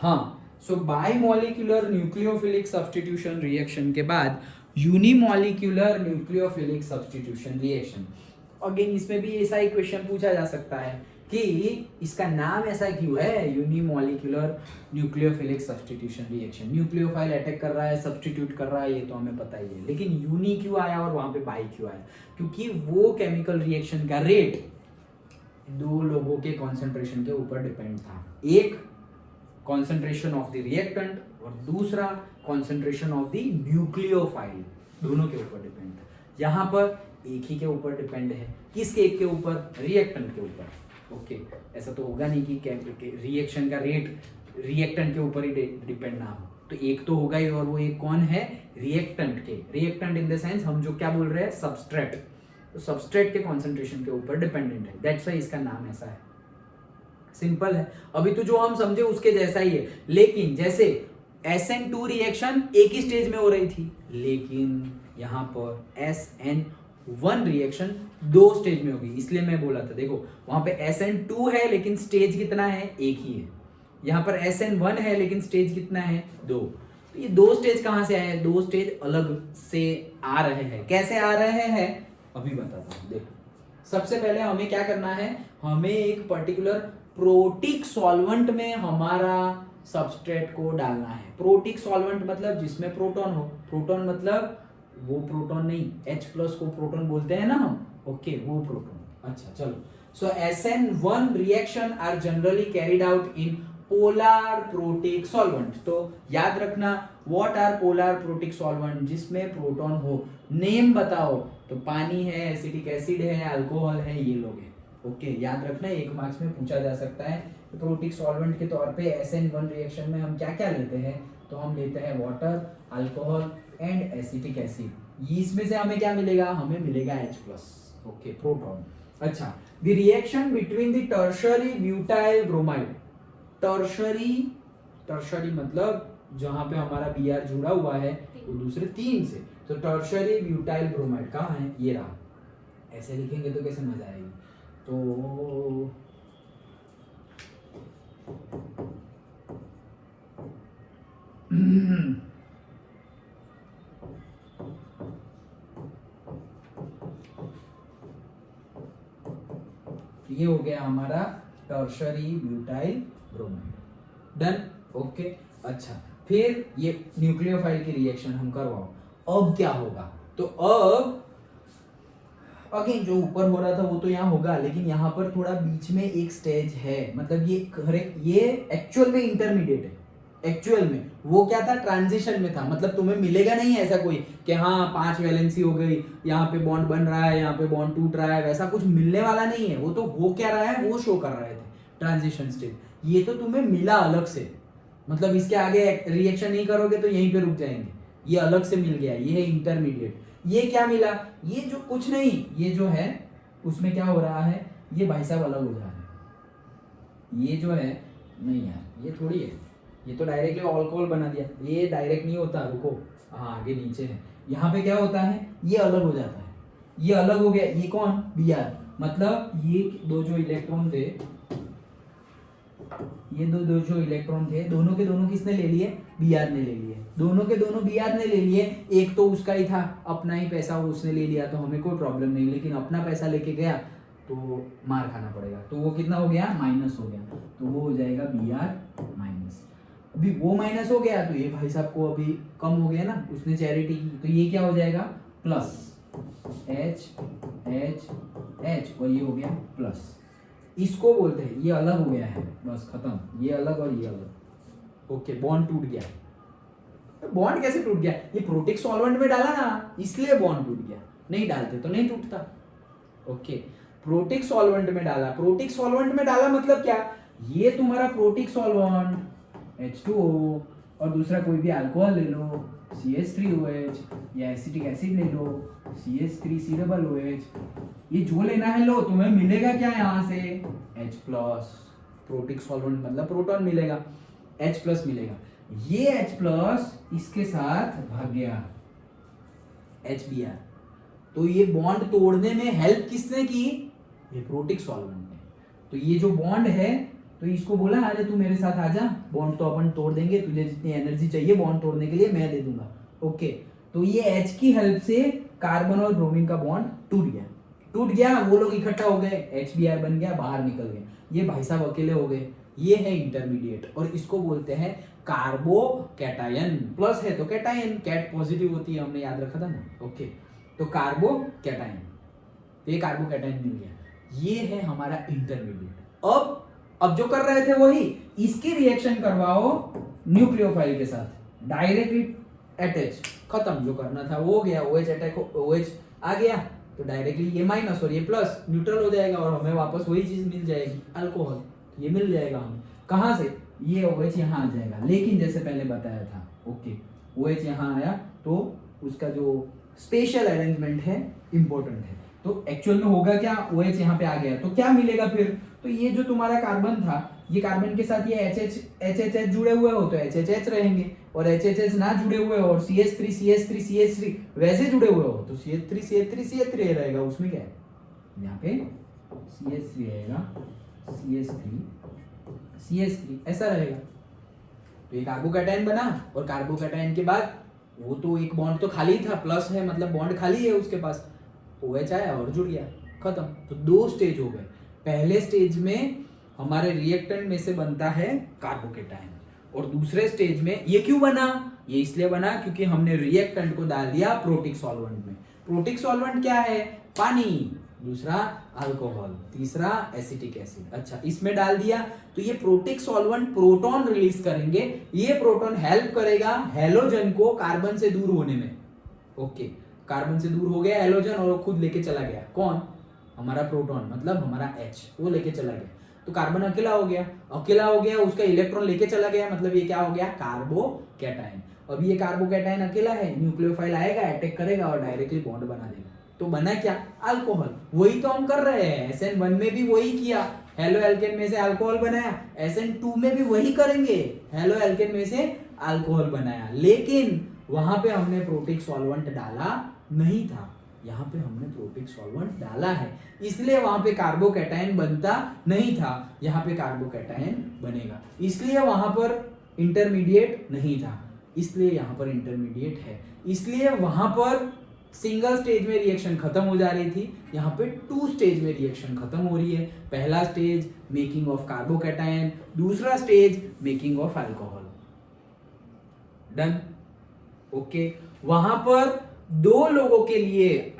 हाँ, सो बाइमोलिक्यूलर nucleophilic substitution reaction के बाद unimolecular nucleophilic substitution reaction. Again इसमें भी ऐसा ही क्वेश्चन पूछा जा सकता है कि इसका नाम ऐसा क्यों है, unimolecular nucleophilic substitution reaction. Nucleophile attack कर रहा है, सब्स्टिट्यूट कर रहा है, ये तो हमें पता ही है, लेकिन यूनि क्यों आया और वहां पे बाई क्यों आया? क्योंकि वो केमिकल रिएक्शन का रेट दो लोगों के कॉन्सेंट्रेशन के ऊपर डिपेंड था। एक कॉन्सेंट्रेशन ऑफ द रिएक्टेंट और दूसरा कॉन्सेंट्रेशन ऑफ द न्यूक्लियोफाइल, दोनों के ऊपर डिपेंड है। यहाँ पर एक ही के ऊपर डिपेंड है। किसके? एक के ऊपर, रिएक्टेंट के ऊपर। ओके, ऐसा तो होगा नहीं कि रिएक्शन का रेट रिएक्टेंट के ऊपर ही डिपेंड ना हो, तो एक तो होगा ही, और वो एक कौन है? रिएक्टेंट के। रिएक्टेंट इन द सेंस हम जो क्या बोल रहे हैं, सबस्ट्रेट, तो सबस्ट्रेट के कॉन्सेंट्रेशन के ऊपर डिपेंडेंट है, दैट्स व्हाई इसका नाम ऐसा है। सिंपल है, अभी तो जो हम समझे उसके जैसा ही है, लेकिन जैसे SN2 रिएक्शन एक ही स्टेज में हो रही थी, लेकिन यहाँ पर SN1 रिएक्शन दो स्टेज में होगी, इसलिए मैं बोला था। देखो वहां पे SN2 है लेकिन स्टेज कितना है? एक ही है। यहाँ पर SN1 है लेकिन स्टेज कितना है? दो। तो ये दो स्टेज कहां से आए? दो स्टेज अलग से आ रहे हैं। कैसे आ रहे हैं अभी बताता हूं। देखो सबसे पहले हमें क्या करना है, हमें एक पर्टिकुलर प्रोटिक सॉल्वेंट में हमारा सबस्ट्रेट को डालना है। प्रोटिक सॉल्वेंट मतलब जिसमें प्रोटॉन हो। प्रोटॉन मतलब वो प्रोटॉन नहीं, H प्लस को प्रोटॉन बोलते हैं ना हम, ओके वो प्रोटॉन। अच्छा चलो, so SN1 reaction are generally carried out in polar protic solvent. तो याद रखना, what are polar protic solvent? जिसमें प्रोटॉन हो। नेम बताओ, तो पानी है, एसिटिक एसिड है, अल्कोहल है, ये लोग हैं। ओके याद रखना, एक मार्क्स में पूछा जा सकता है। प्रोटिक सॉल्वेंट के तौर पे SN1 रिएक्शन में हम क्या क्या लेते हैं? तो हम लेते हैं water, alcohol and acetic acid. इसमें से हमें क्या मिलेगा? हमें मिलेगा H+, ओके प्रोटॉन। अच्छा, the reaction between the tertiary butyl bromide. Tertiary मतलब जहां पे हमारा Br जुड़ा हुआ है वो दूसरे तीन से, तो टर्शरी ब्यूटाइल ब्रोमाइड कहाँ है? ये रहा। ऐसे लिखेंगे तो कैसे मजा आएगी? तो ये हो गया हमारा tertiary butyl bromide. Done, okay. अच्छा, फिर ये न्यूक्लियोफाइल की रिएक्शन हम करवाओ। अब क्या होगा? तो अब अगेन जो ऊपर हो रहा था वो तो यहाँ होगा, लेकिन यहाँ पर थोड़ा बीच में एक स्टेज है, मतलब ये एक्चुअल में इंटरमीडिएट है। एक्चुअल में वो क्या था? ट्रांजिशन में था। मतलब तुम्हें मिलेगा नहीं ऐसा कोई कि हाँ 5 वैलेंसी हो गई, यहाँ पे बॉन्ड बन रहा है, यहाँ पे बॉन्ड टूट रहा है, वैसा कुछ मिलने वाला नहीं है। वो तो हो क्या रहा है वो शो कर रहे थे, ट्रांजिशन स्टेज। ये तो तुम्हें मिला अलग से, मतलब इसके आगे रिएक्शन नहीं करोगे तो यहीं पे रुक जाएंगे। ये अलग से मिल गया, ये है इंटरमीडिएट। ये क्या मिला? ये जो कुछ नहीं, ये जो है उसमें क्या हो रहा है, ये भाई साहब अलग हो जा रहा है। ये जो है, नहीं यार ये थोड़ी है, ये तो डायरेक्टली अल्कोहल बना दिया। ये डायरेक्ट नहीं होता, रुको, हाँ आगे नीचे है। यहाँ पे क्या होता है? ये अलग हो जाता है, ये अलग हो गया। ये कौन? Br, मतलब ये दो जो इलेक्ट्रॉन थे, ये दो जो इलेक्ट्रॉन थे, दोनों के दोनों किसने ले लिए? Br ने ले लिए। दोनों के दोनों Br ने ले लिए। एक तो उसका ही था, अपना ही पैसा उसने ले लिया तो हमें कोई प्रॉब्लम नहीं, लेकिन अपना पैसा लेके गया तो मार खाना पड़ेगा। तो वो कितना हो गया? माइनस हो गया, तो वो हो जाएगा Br माइनस। अभी वो माइनस हो गया तो ये भाई साहब को अभी कम हो गया ना, उसने चैरिटी की, तो ये क्या हो जाएगा? प्लस H H H, और ये हो गया प्लस। इसको बोलते हैं, ये अलग हो गया है, बस खत्म। ये अलग और ये अलग, ओके। बॉन्ड टूट गया। बॉन्ड कैसे टूट गया? ये प्रोटिक सॉल्वेंट में डाला ना, इसलिए बॉन्ड टूट गया। नहीं डालते तो नहीं टूटता, ओके। प्रोटिक सॉल्वेंट में डाला, प्रोटिक सॉल्वेंट में डाला मतलब क्या? ये तुम्हारा प्रोटिक सॉल्वेंट H2O, और दूसरा कोई भी अल्कोहल ले लो, CH3OH, या एसिटिक एसिड ले लो, CH3COOH। ये जो लेना है लो, तुम्हें मिलेगा क्या यहाँ से? H+। प्रोटिक सॉल्वेंट मतलब प्रोटॉन मिलेगा, H+ मिलेगा। ये H+ इसके साथ भाग गया HBr, तो ये बॉन्ड तोड़ने में हेल्प किसने की? ये प्रोटिक सॉल्वेंट ने। तो ये जो बॉन्ड है तो इसको बोला अरे तू मेरे साथ आ जा, बॉन्ड तो अपन तोड़ देंगे, तुझे जितनी एनर्जी चाहिए बॉन्ड तोड़ने के लिए मैं दे दूंगा। ओके, तो ये H की हेल्प से कार्बन और ब्रोमीन का बॉन्ड टूट गया, वो लोग इकट्ठा हो गए, HBr बन गया, बाहर निकल गए, ये भाई साहब अकेले हो गए। ये है इंटरमीडिएट और इसको बोलते हैं कार्बोकैटायन। प्लस है तो कैटायन, कैट पॉजिटिव होती है, हमने याद रखा था ना। ओके, तो कार्बोकैटायन, तो ये कार्बोकैटायन मिल गया। ये है हमारा इंटरमीडिएट। अब जो कर रहे थे वही, इसकी रिएक्शन करवाओ न्यूक्लियोफाइल के साथ, डायरेक्टली अटैच, खत्म, जो करना था वो हो गया। OH अटैक, OH आ गया तो डायरेक्टली ये माइनस और ये प्लस न्यूट्रल हो जाएगा और हमें वापस वही चीज मिल जाएगी, अल्कोहल। ये मिल जाएगा हमें कहां से, ये OH यहाँ आ जाएगा। लेकिन जैसे पहले बताया था, ओके, OH यहाँ आया तो उसका जो स्पेशल अरेंजमेंट है इंपॉर्टेंट है। तो एक्चुअल में होगा क्या, OH यहाँ पे आ गया तो क्या मिलेगा फिर, तो ये जो तुम्हारा कार्बन था, ये कार्बन के साथ ये HH जुड़े हुए हो तो HHH रहेंगे, और HHH ना जुड़े हुए हो और CH3 वैसे जुड़े हुए हो तो CH3 रहेगा। उसमें क्या है, यहाँ पे CH3 रहेगा, CH3 ऐसा रहेगा। तो ये कार्बोकैटायन बना, और कार्बोकैटायन के बाद वो तो एक बॉन्ड तो खाली था, प्लस है मतलब बॉन्ड खाली है उसके पास, OH आया और जुड़ गया, खत्म। तो दो स्टेज हो गए। पहले स्टेज में हमारे रिएक्टेंट में से बनता है कार्बोकैटायन, और दूसरे स्टेज में ये क्यों बना, ये इसलिए बना क्योंकि हमने रिएक्टेंट को डाल दिया प्रोटिक सॉल्वेंट में। प्रोटिक सॉल्वेंट क्या है, पानी, दूसरा अल्कोहल, तीसरा एसिटिक एसिड। अच्छा, इसमें डाल दिया तो ये प्रोटिक सॉल्वेंट प्रोटॉन रिलीज करेंगे, ये प्रोटॉन हेल्प करेगा हैलोजन को कार्बन से दूर होने में। ओके, कार्बन से दूर हो गया हैलोजन और वो खुद लेके चला गया, कौन, हमारा प्रोटॉन, मतलब हमारा H, वो लेके चला गया। तो कार्बन अकेला हो गया, उसका इलेक्ट्रॉन लेके चला गया, मतलब ये क्या हो गया, कार्बोकैटायन। अब ये कार्बोकैटायन अकेला है, न्यूक्लियोफाइल आएगा, अटैक करेगा और डायरेक्टली बॉन्ड बना देगा। तो बना क्या, अल्कोहल। वही तो हम कर रहे हैं, SN1 में भी वही किया, हेलो एल्केन में से अल्कोहल बनाया, SN2 में भी वही करेंगे, हेलो एल्केन में से अल्कोहल बनाया। लेकिन वहां पे हमने प्रोटिक सॉल्वेंट डाला नहीं था, यहाँ पे हमने प्रोटिक सॉल्वेंट डाला है, इसलिए वहां पे कार्बोकैटायन बनता नहीं था, यहाँ पे कार्बोकैटायन बनेगा। इसलिए वहां पर इंटरमीडिएट नहीं था, इसलिए यहाँ पर इंटरमीडिएट है। इसलिए वहां पर सिंगल स्टेज में रिएक्शन खत्म हो जा रही थी, यहाँ पे 2 स्टेज में रिएक्शन खत्म हो रही है। पहला स्टेज मेकिंग ऑफ कार्बोकैटायन, दूसरा stage making of alcohol. Done. Okay, वहां पर 2 लोगों के लिए,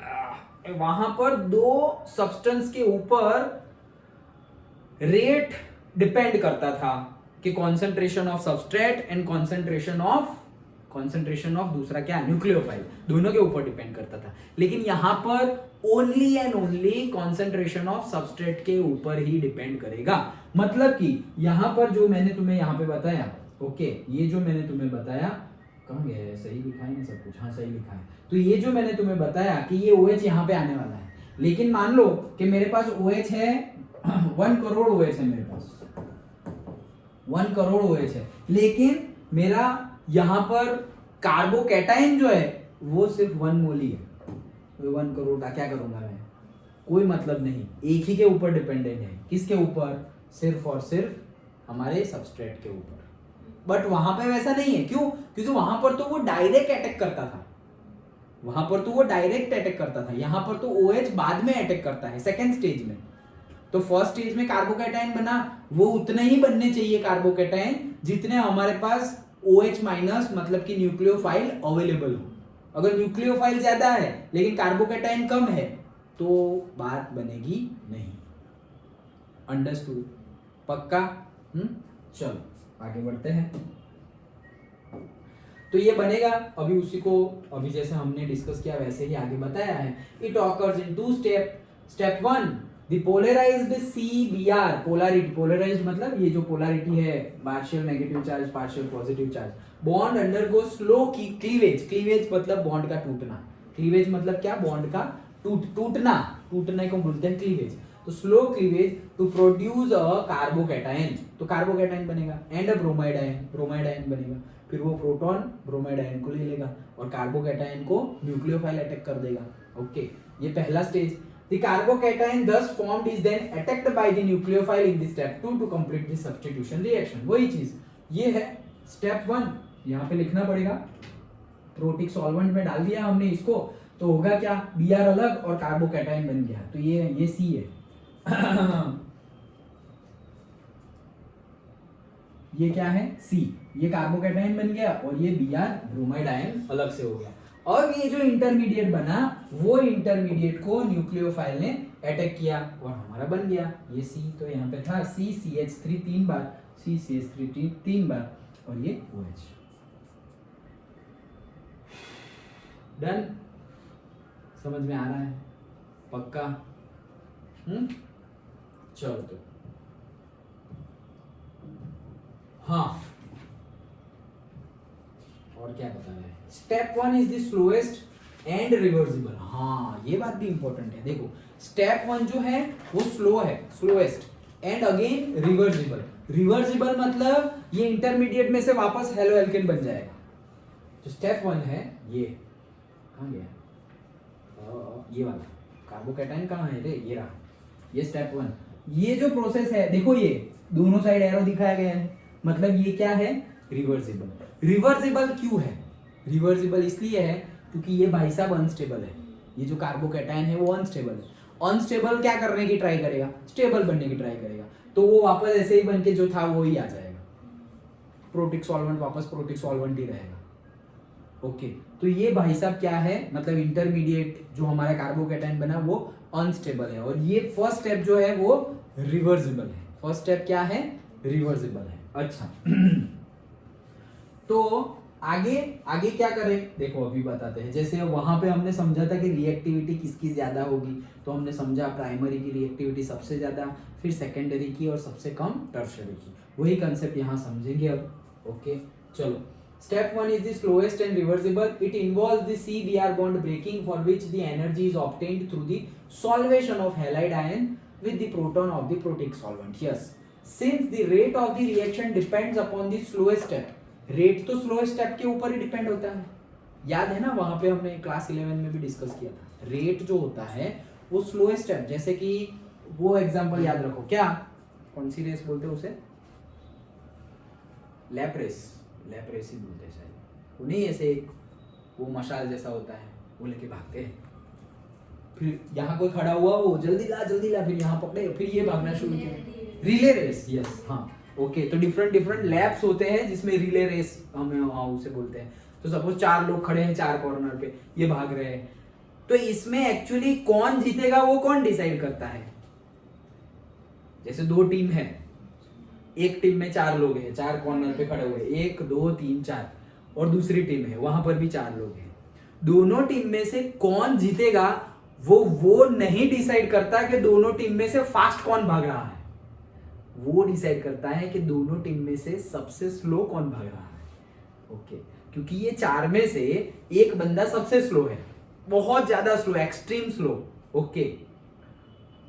वहां पर 2 सब्सटेंस के ऊपर रेट डिपेंड करता था कि concentration of substrate and concentration of दूसरा क्या, न्यूक्लियोफाइल, दोनों के ऊपर डिपेंड करता था। लेकिन यहां पर only and only concentration of substrate के ऊपर ही डिपेंड करेगा। मतलब कि यहां पर जो मैंने तुम्हें यहां पे बताया, ओके, ये जो मैंने तुम्हें बताया, कहाँ गया है, सही लिखा है ना सब कुछ, हाँ सही लिखा है। तो ये जो मैंने तुम्हें बताया कि ये OH यहाँ पे आने वाला है, लेकिन मान लो कि मेरे पास OH है 1 करोड़ OH है मेरे पास, 1 करोड़ OH है, लेकिन मेरा यहाँ पर कार्बोकैटायन जो है वो सिर्फ 1 मोल ही है। तो 1 करोड़ का क्या करूंगा मैं, कोई मतलब नहीं, एक ही के ऊपर डिपेंडेंट है। किसके ऊपर, सिर्फ और सिर्फ हमारे सबस्ट्रेट के ऊपर। बट वहां पे वैसा नहीं है, क्यों, क्योंकि वहां पर तो वो डायरेक्ट अटैक करता था, यहाँ पर तो OH बाद में अटैक करता है सेकेंड स्टेज में। तो फर्स्ट स्टेज में कार्बोकैटायन बना, वो उतने ही बनने चाहिए कार्बोकैटायन जितने हमारे पास OH माइनस मतलब कि न्यूक्लियोफाइल अवेलेबल हो। अगर न्यूक्लियोफाइल ज्यादा है लेकिन कार्बोकैटायन कम है तो बात बनेगी नहीं। अंडरस्टूड, पक्का? चलो आगे बढ़ते हैं। तो ये बनेगा, अभी उसी को अभी जैसे हमने डिस्कस किया वैसे ही आगे बताया है। It occurs in 2 step. Step 1, the polarized CBr, polarized मतलब ये जो पोलैरिटी है, partial negative charge, partial positive charge, bond undergo slow cleavage मतलब बॉन्ड का टूटना, क्लीवेज मतलब क्या, बॉन्ड का टूटने को बोलते हैं क्लीवेज। तो slow cleavage to produce a carbocation, तो कार्बोकैटायन बनेगा, एंड अ ब्रोमाइड आयन बनेगा। फिर वो प्रोटॉन ब्रोमाइड आयन को ले लेगा और कार्बोकैटायन को न्यूक्लियोफाइल अटैक कर देगा। ओके, ये पहला stage. The carbocation thus formed is then attacked by the nucleophile in the step 2 to complete the substitution reaction. वही चीज ये है स्टेप 1, यहाँ पे लिखना पड़ेगा, प्रोटिक सॉल्वेंट में डाल दिया हमने इसको, तो होगा क्या, Br अलग और कार्बोकैटायन बन गया, तो ये C है ये क्या है C, ये कार्बोकैटायन बन गया और ये Br ब्रोमाइड आयन अलग से हो गया। और ये जो इंटरमीडिएट बना वो इंटरमीडिएट को न्यूक्लियोफाइल ने अटैक किया और हमारा बन गया ये C, तो यहाँ पे था CCH3 3 बार, CCH3 3 बार और ये OH। डन, समझ में आ रहा है पक्का? चलो तो हाँ, और क्या बता रहे हैं, step 1 is the slowest and reversible. हाँ ये बात भी इंपॉर्टेंट है, देखो स्टेप 1 जो है वो स्लो है, slowest, and again reversible. Reversible मतलब ये इंटरमीडिएट में से वापस हेलो एल्केन बन जाएगा। जो स्टेप 1 है ये कहाँ गया, ये वाला कार्बोकैटायन कहाँ है रे, ये रहा, ये स्टेप 1। ये जो प्रोसेस है देखो, ये दोनों साइड एरो दिखाया गया है, मतलब ये क्या है, रिवर्सिबल। रिवर्सिबल क्यों है, रिवर्सिबल इसलिए है क्योंकि ये भाई साहब अनस्टेबल है, ये जो कार्बोकैटायन है वो अनस्टेबल है। अनस्टेबल क्या करने की ट्राई करेगा, स्टेबल बनने की ट्राई करेगा, तो वो वापस ऐसे ही बन के जो था वो ही आ जाएगा, प्रोटिक सॉल्वेंट वापस प्रोटिक सॉल्वेंट ही रहेगा। ओके, तो ये भाई साहब क्या है, मतलब इंटरमीडिएट जो हमारा कार्बोकैटायन बना वो अनस्टेबल है, और ये फर्स्ट स्टेप जो है वो रिवर्सिबल है। फर्स्ट स्टेप क्या है, रिवर्सिबल है। अच्छा तो आगे आगे क्या करें, देखो अभी बताते हैं। जैसे वहां पे हमने समझा था कि रिएक्टिविटी किसकी ज्यादा होगी, तो हमने समझा प्राइमरी की रिएक्टिविटी सबसे ज्यादा, फिर सेकेंडरी की और सबसे कम टर्शियरी की। वही कंसेप्ट यहाँ समझेंगे अब। ओके चलो, step 1 is the slowest and reversible. It involves the C-Br bond breaking, for which the energy is obtained through the solvation of halide ion with the proton of the protic solvent. Yes, since the rate of the reaction depends upon the slowest step. Rate तो slowest step के ऊपर ही depend होता है, याद है ना, वहां पे हमने क्लास 11 में भी डिस्कस किया था। रेट जो होता है वो स्लोएस्ट स्टेप, जैसे कि वो एग्जांपल याद रखो, क्या कौन सी रेस बोलते हैं उसे, लैप रेस, लैप रेस ही बोलते हैं शायद, वो नहीं ऐसे एक वो मशाल जैसा होता है, वो लेके भागते हैं, फिर यहाँ कोई खड़ा हुआ वो जल्दी ला, फिर यहाँ पकड़े, फिर ये भागना शुरू किया, रिले रेस। यस हाँ ओके, तो डिफरेंट लैप्स होते हैं जिसमें रिले रेस हमें उसे बोलते हैं। तो सपोज 4 लोग खड़े हैं 4 कॉर्नर पे, ये भाग रहे हैं, तो इसमें एक्चुअली कौन जीतेगा वो कौन डिसाइड करता है। जैसे 2 टीम है, एक टीम में 4 लोग हैं, 4 कॉर्नर पे खड़े हुए, 1 2 3 4, और दूसरी टीम है वहां पर भी 4 लोग हैं। दोनों टीम में से कौन जीतेगा वो नहीं डिसाइड करता कि दोनों टीम में से फास्ट कौन भाग रहा है, वो डिसाइड करता है कि दोनों टीम में से सबसे स्लो कौन भाग रहा है। ओके, क्योंकि ये 4 में से एक बंदा सबसे स्लो है, बहुत ज्यादा स्लो, एक्सट्रीम स्लो। ओके,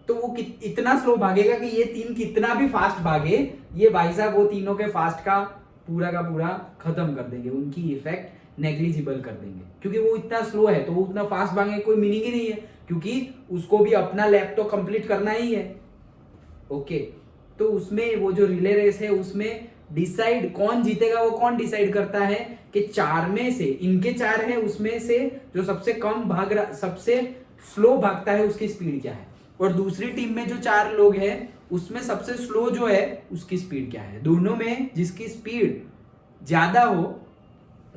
तो वो इतना स्लो भागेगा कि ये 3 कितना भी फास्ट भागे, ये भाई साहब वो तीनों के फास्ट का पूरा खत्म कर देंगे, उनकी इफेक्ट नेग्लिजिबल कर देंगे, क्योंकि वो इतना स्लो है, तो वो उतना फास्ट भागेंगे कोई मीनिंग ही नहीं है, क्योंकि उसको भी अपना लैप तो कंप्लीट करना ही है। ओके, तो उसमें वो जो रिले रेस है उसमें डिसाइड कौन जीतेगा वो कौन डिसाइड करता है कि 4 में से, इनके 4 है, उसमें से जो सबसे कम भाग रहा, सबसे स्लो भागता है उसकी स्पीड क्या है, और दूसरी टीम में जो 4 लोग हैं उसमें सबसे स्लो जो है उसकी स्पीड क्या है। दोनों में जिसकी स्पीड ज्यादा हो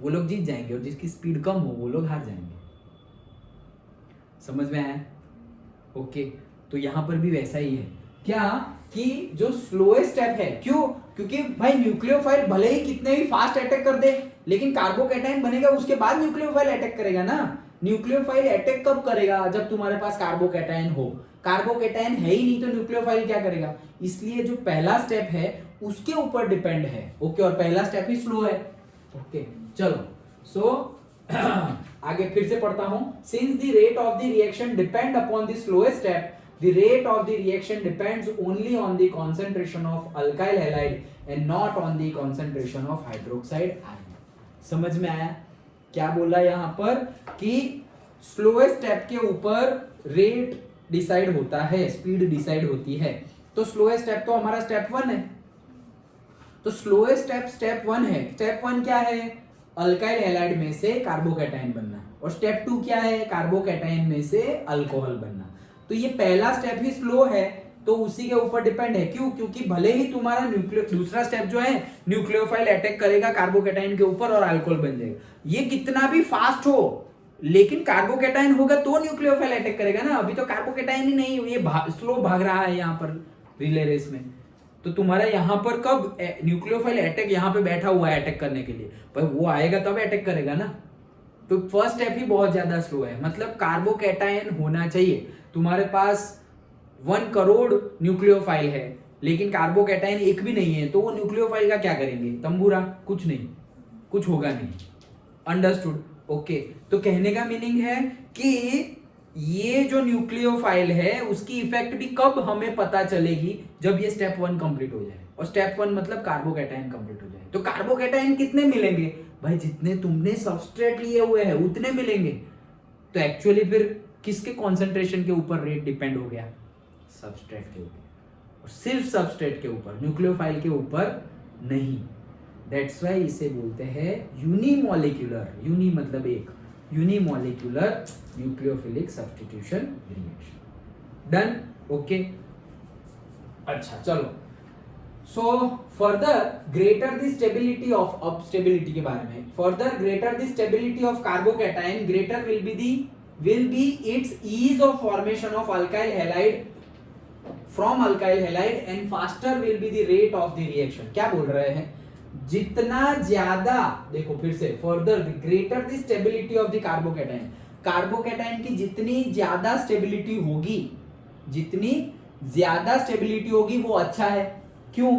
वो लोग जीत जाएंगे, और जिसकी स्पीड कम हो वो लोग हार जाएंगे। समझ में आया? ओके, तो यहां पर भी वैसा ही है, क्या कि जो स्लोएस्ट स्टेप है, क्यों, क्योंकि भाई न्यूक्लियोफाइल भले ही कितने भी फास्ट अटैक कर दे, लेकिन कार्बोकैटायन बनेगा उसके बाद न्यूक्लियोफाइल अटैक करेगा ना। न्यूक्लियोफाइल अटैक कब करेगा, जब तुम्हारे पास कार्बोकैटायन हो। कार्बोकैटायन है ही नहीं तो न्यूक्लियोफाइल क्या करेगा, इसलिए जो पहला स्टेप है उसके ऊपर डिपेंड है। ओके, और पहला स्टेप ही स्लो है। ओके चलो, सो आगे फिर से पढ़ता हूं। Since the rate of the reaction depend upon the slowest step, the rate of the reaction depends only on the concentration of alkyl halide and not on the concentration of hydroxide ion। समझ में आया क्या बोला यहाँ पर, कि slowest step के ऊपर रेट डिसाइड होता है, स्पीड डिसाइड होती है। तो स्लोएस्ट स्टेप तो हमारा स्टेप 1 है। तो स्लोएस्ट स्टेप 1 है। स्टेप 1 क्या है? अल्काइल हैलाइड में से कार्बोकैटायन बनना। और स्टेप 2 क्या है? कार्बोकैटायन में से अल्कोहल बनना। तो ये पहला स्टेप ही स्लो है, तो उसी के ऊपर डिपेंड है। क्यों? क्योंकि भले ही तुम्हारा दूसरा स्टेप जो है न्यूक्लियोफाइल अटैक करेगा कार्बोकैटायन के ऊपर और अल्कोहल बन जाएगा, ये कितना भी फास्ट हो, लेकिन कार्बोकैटायन होगा तो न्यूक्लियोफाइल अटैक करेगा ना। अभी तो कार्बोकैटायन ही नहीं, ये स्लो भाग रहा है यहाँ पर रिले रेस में। तो तुम्हारा यहाँ पर कब न्यूक्लियोफाइल अटैक यहाँ पे बैठा हुआ है अटैक करने के लिए, पर वो आएगा तब अटैक करेगा ना। तो फर्स्ट स्टेप ही बहुत ज्यादा स्लो है। मतलब कार्बोकैटायन होना चाहिए। तुम्हारे पास 1 करोड़ न्यूक्लियोफाइल है, लेकिन कार्बोकैटायन एक भी नहीं है, तो वो न्यूक्लियोफाइल का क्या करेंगे? तंबूरा, कुछ नहीं, कुछ होगा नहीं। अंडरस्टूड? ओके। तो कहने का मीनिंग है कि ये जो न्यूक्लियोफाइल है उसकी इफेक्ट भी कब हमें पता चलेगी? जब ये स्टेप 1 कंप्लीट हो जाए। और स्टेप 1 मतलब कार्बोकैटायन कंप्लीट हो जाए। तो कार्बोकैटायन कितने मिलेंगे भाई? जितने तुमने सबस्ट्रेट लिए हुए हैं उतने मिलेंगे। तो एक्चुअली फिर किसके कॉन्सेंट्रेशन के ऊपर रेट डिपेंड हो गया? सबस्ट्रेट के ऊपर, और सिर्फ सबस्ट्रेट के ऊपर, न्यूक्लियोफाइल के ऊपर नहीं। दैट्स वाई इसे बोलते हैं यूनिमॉलिक्यूलर, यूनि मतलब एक, unimolecular nucleophilic substitution reaction. Done? Okay. अच्छा चलो, so further greater the stability of, अब स्टेबिलिटी के बारे में, further greater the stability of carbocation, greater will be its ease of formation of alkyl halide from alkyl halide and faster will be the rate of the reaction। क्या बोल रहे हैं? जितना ज्यादा, देखो फिर से, further greater the stability of the carbocation, carbocation की जितनी ज्यादा स्टेबिलिटी होगी, जितनी ज्यादा स्टेबिलिटी होगी वो अच्छा है। क्यों?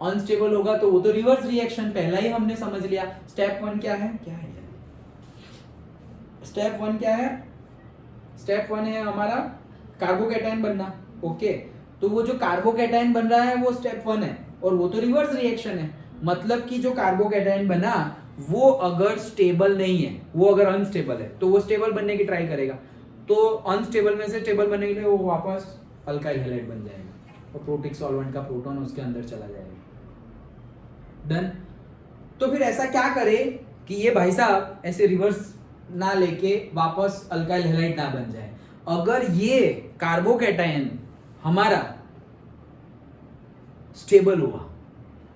अनस्टेबल होगा तो वो तो रिवर्स रिएक्शन, पहला ही हमने समझ लिया। स्टेप 1 क्या है? क्या है स्टेप 1? क्या है स्टेप 1? है हमारा कार्बोकैटायन बनना। ओके। तो वो जो कार्बोकैटायन बन रहा है वो स्टेप 1 है, और वो तो रिवर्स रिएक्शन है। मतलब कि जो कार्बोकैटायन बना वो अगर स्टेबल नहीं है, वो अगर अनस्टेबल है, तो वो स्टेबल बनने की ट्राई करेगा। तो अनस्टेबल में से स्टेबल बनने के लिए वो वापस अल्काइल हैलाइड बन जाएगा, और प्रोटिक सॉल्वेंट का प्रोटॉन उसके अंदर चला जाएगा। डन? तो फिर ऐसा क्या करे कि ये भाई साहब ऐसे रिवर्स ना लेके वापस अल्काइल हैलाइड ना बन जाए। अगर ये कार्बोकैटायन हमारा स्टेबल हुआ,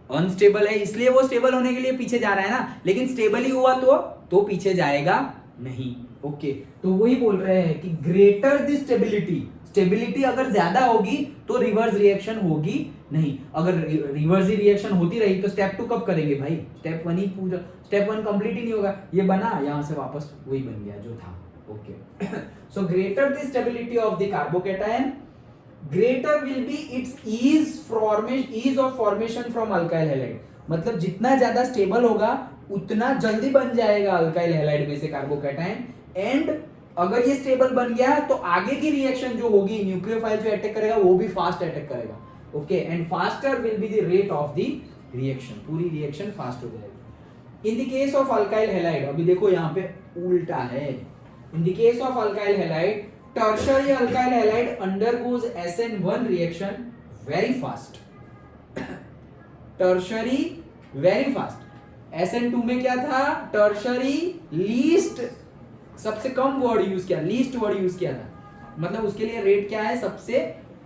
अनस्टेबल है इसलिए वो स्टेबल होने के लिए पीछे जा रहा है ना, लेकिन स्टेबल ही हुआ तो पीछे जाएगा नहीं। ओके। तो वही बोल रहे हैं कि ग्रेटर द स्टेबिलिटी, स्टेबिलिटी अगर ज्यादा होगी तो रिवर्स रिएक्शन होगी नहीं। अगर रिवर्स रिएक्शन होती रही तो स्टेप 2 कब करेंगे भाई? स्टेप 1 ही पूरा, स्टेप 1 कंप्लीट ही नहीं होगा। ये बना, यहां से वापस वही बन गया जो था। Okay. So greater the stability of the carbocation, greater will be its ease of formation from alkyl halide. मतलब जितना ज्यादा स्टेबल होगा उतना जल्दी बन जाएगा अल्काइल हैलाइड में से कार्बोकैटायन। एंड अगर ये स्टेबल बन गया तो आगे की रिएक्शन जो होगी, न्यूक्लियोफाइल जो अटैक करेगा वो भी फास्ट अटैक करेगा। Okay. And faster will be the rate of the reaction, पूरी रिएक्शन फास्ट हो जाएगी। In the case of alkyl halide, अभी देखो यहाँ पे उल्टा है। In the case of alkyl halide, tertiary alkyl halide undergoes SN1 reaction very fast. Tertiary very fast. SN2 में क्या था? टर्शियरी लीस्ट, सबसे कम वर्ड यूज किया, लीस्ट वर्ड यूज किया था। मतलब उसके लिए रेट क्या है? सबसे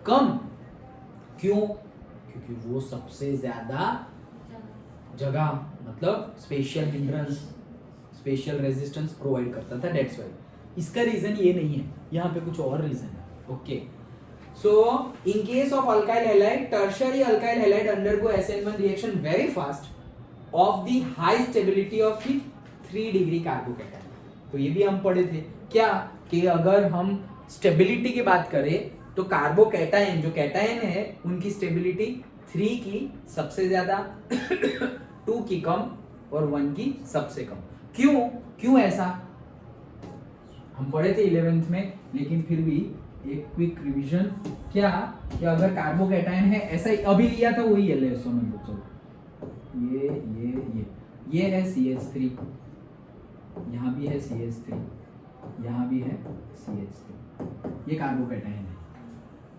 कम। क्यों? क्योंकि वो सबसे ज्यादा जगह, मतलब special hindrance, special resistance provide करता था। That's why. इसका रीजन ये नहीं है, यहाँ पे कुछ और रीजन है। Okay. So in case of alkyl halide, tertiary alkyl halide undergo SN1 reaction very fast of the high stability of the 3 degree carbocation. तो ये भी हम पढ़े थे क्या, कि अगर हम स्टेबिलिटी की बात करें तो कार्बोकैटायन जो कैटायन है उनकी स्टेबिलिटी 3 की सबसे ज्यादा, 2 की कम और 1 की सबसे कम। क्यों ऐसा? हम पढ़े थे 11th में, लेकिन फिर भी एक क्विक रिवीजन। क्या कि अगर कार्बोकैटायन है, ऐसा ही अभी लिया था वही है, समझ लो। चलो ये है CH3, यहाँ भी है CH3, यहाँ भी है CH3, ये कार्बोकैटायन है।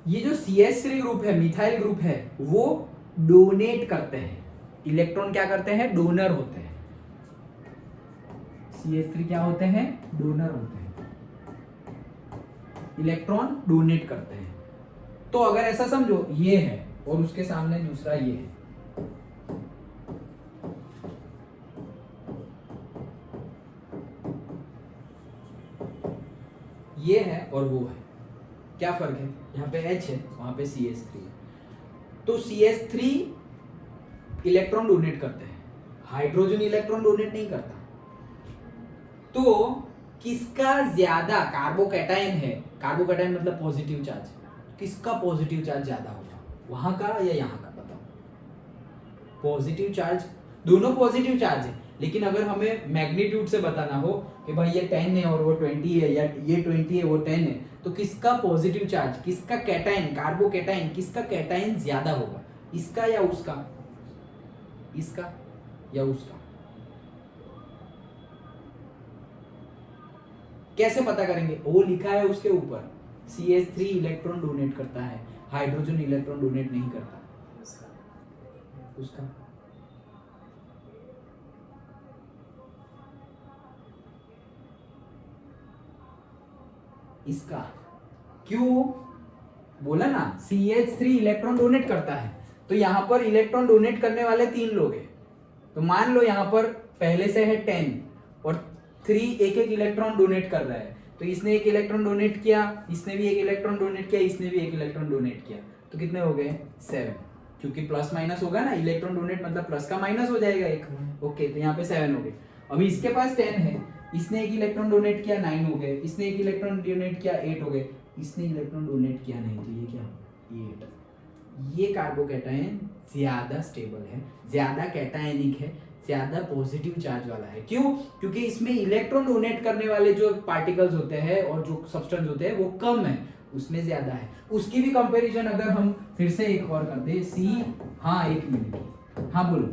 ये जो CH3 ग्रुप है, मिथाइल ग्रुप है, वो डोनेट करते हैं। इलेक्ट्रॉन क्या करते हैं? डोनर होते हैं। CH3 क्या होते हैं? डोनर होते हैं, इलेक्ट्रॉन डोनेट करते हैं। तो अगर ऐसा समझो, ये है और उसके सामने दूसरा ये है, ये है और वो है, क्या फर्क है? यहाँ पे H है, वहां पे CH3 है। तो CH3 इलेक्ट्रॉन डोनेट करते हैं, हाइड्रोजन इलेक्ट्रॉन डोनेट नहीं करता। तो किसका ज्यादा कार्बोकैटायन है? कार्बोकैटायन मतलब पॉजिटिव चार्ज, किसका पॉजिटिव चार्ज ज्यादा होगा? वहां का या यहाँ का? बताओ। पॉजिटिव चार्ज, दोनों पॉजिटिव चार्ज है, लेकिन अगर हमें मैग्नीट्यूड से बताना हो कि भाई ये 10 है और वो 20 है, या ये 20 है वो 10 है, तो किसका पॉजिटिव चार्ज, किसका कैटायन, कार्बोकैटायन, किसका कैटायन ज्यादा होगा? इसका या उसका? इसका या उसका? कैसे पता करेंगे? वो लिखा है उसके ऊपर, CH3 इलेक्ट्रॉन डोनेट करता है, हाइड्रोजन इलेक्ट्रॉन डोनेट नहीं करता। उसका इसका क्यों बोला ना? CH3 इलेक्ट्रॉन डोनेट करता है, तो यहां पर इलेक्ट्रॉन डोनेट करने वाले 3 लोग हैं। तो मान लो यहां पर पहले से है 10 और 3 एक एक इलेक्ट्रॉन डोनेट कर रहा है, तो इसने एक इलेक्ट्रॉन डोनेट किया, इसने भी एक इलेक्ट्रॉन डोनेट किया, इसने भी एक इलेक्ट्रॉन डोनेट किया, तो कितने हो गए? 7, क्योंकि प्लस माइनस होगा ना, इलेक्ट्रॉन डोनेट मतलब प्लस का माइनस हो जाएगा एक। ओके, तो यहाँ पे 7 हो गए। अभी इसके पास 10 है, इसने एक इलेक्ट्रॉन डोनेट किया, 9 हो गए, इसने एक इलेक्ट्रॉन डोनेट किया, 8 हो गए, इसने इलेक्ट्रॉन डोनेट किया नहीं, तो ये क्या? 8। ये कार्बोकैटायन ज्यादा स्टेबल है, ज्यादा कैटायनिक है, ज्यादा पॉजिटिव चार्ज वाला है। क्यों? क्योंकि इसमें इलेक्ट्रॉन डोनेट करने वाले जो पार्टिकल्स होते हैं और जो सब्सटेंस होते हैं वो कम है, उसमें ज्यादा है। उसकी भी कंपैरिजन अगर हम फिर से एक और कर दे, सी, हाँ 1 मिनट, हाँ बोलो।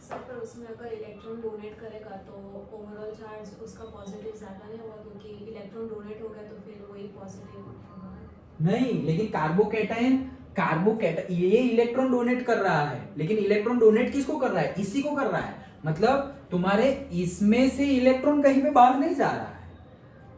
सर उसमें अगर इलेक्ट्रॉन डोनेट करेगा तो ओवरऑल चार्ज उसका पॉजिटिव ज्यादा नहीं होगा, क्योंकि इलेक्ट्रॉन डोनेट हो गया तो फिर वही पॉजिटिव होगा। नहीं, लेकिन कार्बोकैटायन ये इलेक्ट्रॉन डोनेट कर रहा है, लेकिन इलेक्ट्रॉन डोनेट किसको कर रहा है? इसी को कर रहा है। मतलब तुम्हारे इसमें से इलेक्ट्रॉन कहीं पे बाहर नहीं जा रहा है।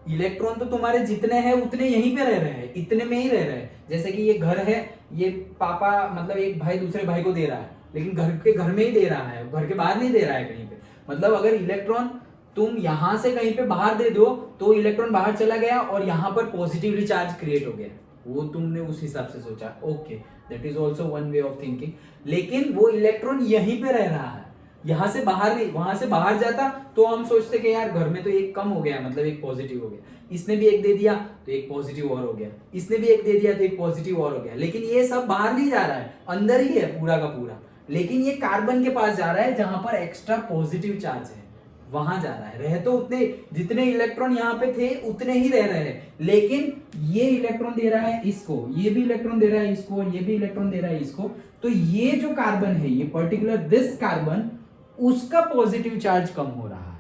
इलेक्ट्रॉन तो तुम्हारे जितने हैं उतने यहीं पे रह रहे हैं, इतने में ही रह रहे हैं। जैसे कि ये घर है, ये पापा मतलब एक भाई दूसरे भाई को दे रहा है, लेकिन घर के घर में ही दे रहा है, घर के बाहर नहीं दे रहा है कहीं पे। मतलब अगर इलेक्ट्रॉन तुम यहां से कहीं पे बाहर दे दो तो इलेक्ट्रॉन बाहर चला गया और यहां पर पॉजिटिवली चार्ज क्रिएट हो गया, वो तुमने उस हिसाब से सोचा। Okay, that is also one way of thinking. लेकिन वो इलेक्ट्रॉन यहीं पे रह रहा है, यहां से बाहर नहीं। वहां से बाहर जाता तो हम सोचते कि यार घर में तो एक कम हो गया, मतलब एक पॉजिटिव हो गया, इसने भी एक दे दिया तो एक पॉजिटिव और हो गया, इसने भी एक दे दिया तो एक पॉजिटिव और हो गया। लेकिन ये सब बाहर नहीं जा रहा है, अंदर ही है पूरा का पूरा। लेकिन ये कार्बन के पास जा रहा है जहां पर एक्स्ट्रा पॉजिटिव चार्ज है, वहां जा रहा है। रहे तो उतने जितने इलेक्ट्रॉन यहाँ पे थे उतने ही रह रहे हैं, लेकिन ये इलेक्ट्रॉन दे रहा है इसको, ये भी इलेक्ट्रॉन दे रहा है इसको, ये भी इलेक्ट्रॉन दे रहा है इसको। तो ये जो कार्बन है, ये पर्टिकुलर दिस कार्बन, उसका पॉजिटिव चार्ज कम हो रहा है।